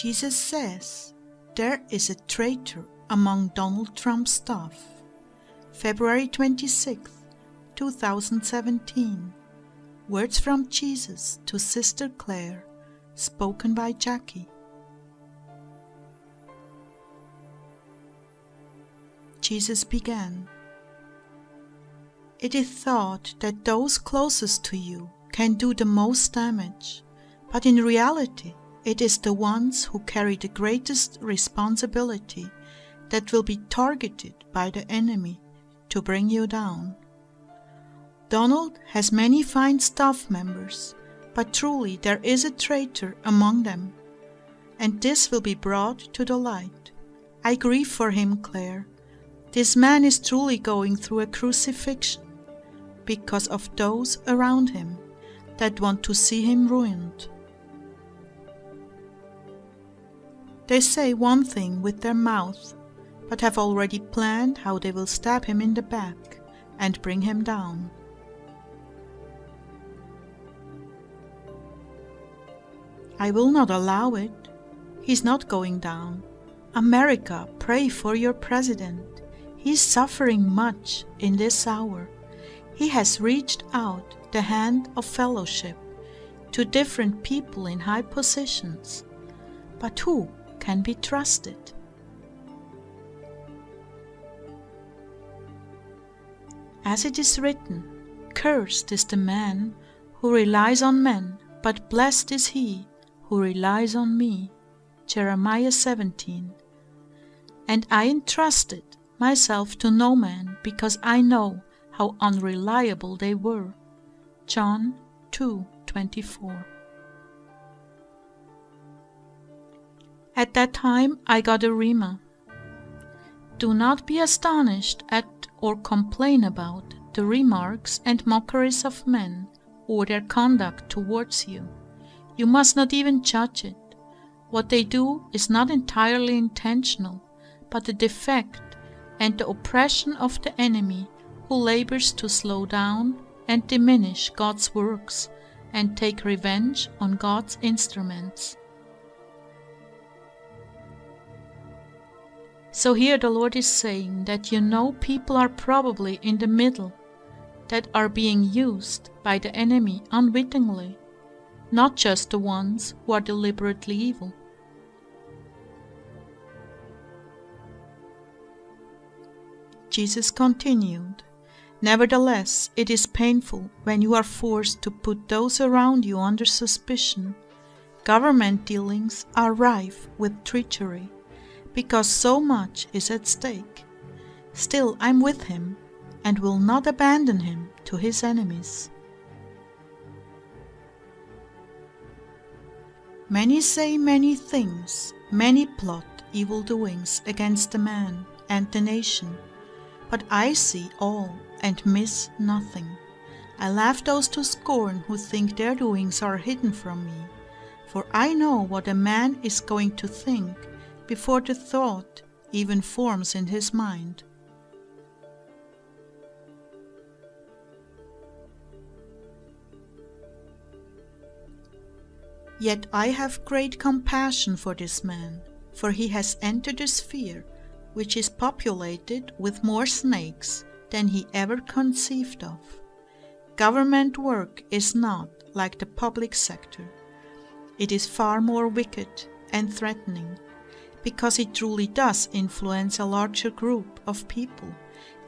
Jesus says there is a traitor among Donald Trump's staff. February 26, 2017. Words from Jesus to Sister Clare, spoken by Jackie. Jesus began. It is thought that those closest to you can do the most damage, but in reality, it is the ones who carry the greatest responsibility that will be targeted by the enemy to bring you down. Donald has many fine staff members, but truly there is a traitor among them, and this will be brought to the light. I grieve for him, Clare. This man is truly going through a crucifixion because of those around him that want to see him ruined. They say one thing with their mouth, but have already planned how they will stab him in the back and bring him down. I will not allow it. He's not going down. America, pray for your president. He's suffering much in this hour. He has reached out the hand of fellowship to different people in high positions. But who can be trusted? As it is written, cursed is the man who relies on men, but blessed is he who relies on me. Jeremiah 17. And I entrusted myself to no man, because I know how unreliable they were. John 2:24. At that time I got a rhema. Do not be astonished at or complain about the remarks and mockeries of men or their conduct towards you. You must not even judge it. What they do is not entirely intentional, but the defect and the oppression of the enemy who labors to slow down and diminish God's works and take revenge on God's instruments. So here the Lord is saying that people are probably in the middle, that are being used by the enemy unwittingly, not just the ones who are deliberately evil. Jesus continued, nevertheless, it is painful when you are forced to put those around you under suspicion. Government dealings are rife with treachery, because so much is at stake. Still, I'm with him, and will not abandon him to his enemies. Many say many things, many plot evil doings against the man and the nation, but I see all and miss nothing. I laugh those to scorn who think their doings are hidden from me, for I know what a man is going to think before the thought even forms in his mind. Yet I have great compassion for this man, for he has entered a sphere which is populated with more snakes than he ever conceived of. Government work is not like the public sector. It is far more wicked and threatening, because it truly does influence a larger group of people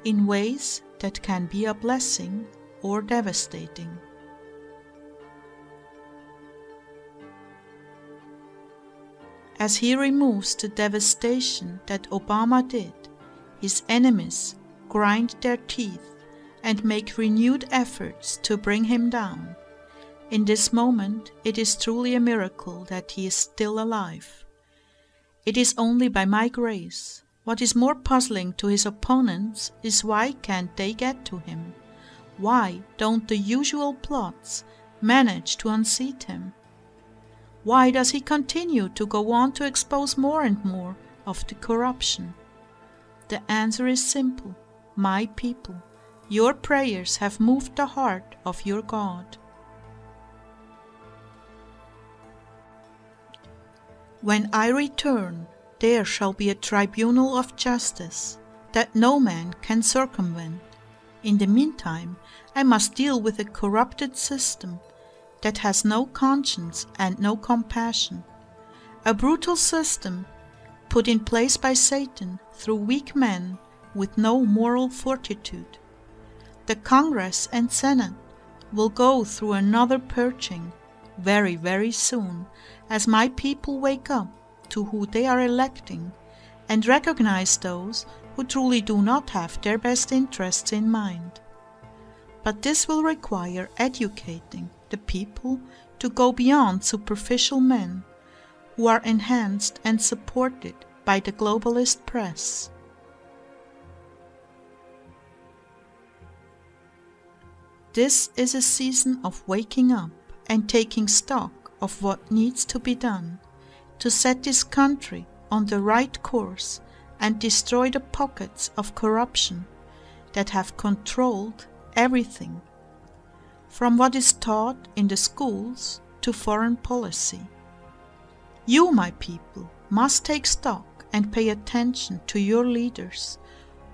in ways that can be a blessing or devastating. As he removes the devastation that Obama did, his enemies grind their teeth and make renewed efforts to bring him down. In this moment, it is truly a miracle that he is still alive. It is only by my grace. What is more puzzling to his opponents is why can't they get to him? Why don't the usual plots manage to unseat him? Why does he continue to go on to expose more and more of the corruption? The answer is simple. My people, your prayers have moved the heart of your God. When I return, there shall be a tribunal of justice that no man can circumvent. In the meantime, I must deal with a corrupted system that has no conscience and no compassion. A brutal system put in place by Satan through weak men with no moral fortitude. The Congress and Senate will go through another purging very, very soon, as my people wake up to who they are electing and recognize those who truly do not have their best interests in mind. But this will require educating the people to go beyond superficial men who are enhanced and supported by the globalist press. This is a season of waking up and taking stock of what needs to be done to set this country on the right course and destroy the pockets of corruption that have controlled everything, from what is taught in the schools to foreign policy. You, my people, must take stock and pay attention to your leaders,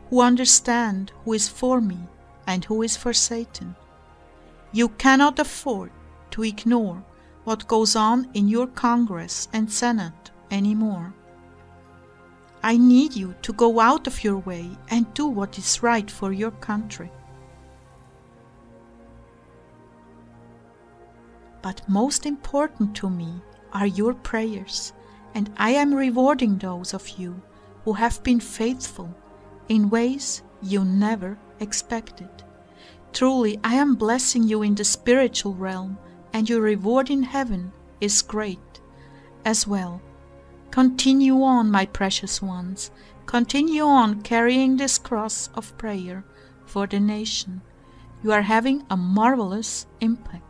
who understand who is for me and who is for Satan. You cannot afford to ignore what goes on in your Congress and Senate anymore. I need you to go out of your way and do what is right for your country. But most important to me are your prayers, and I am rewarding those of you who have been faithful in ways you never expected. Truly, I am blessing you in the spiritual realm, and your reward in heaven is great as well. Continue on, my precious ones. Continue on carrying this cross of prayer for the nation. You are having a marvelous impact.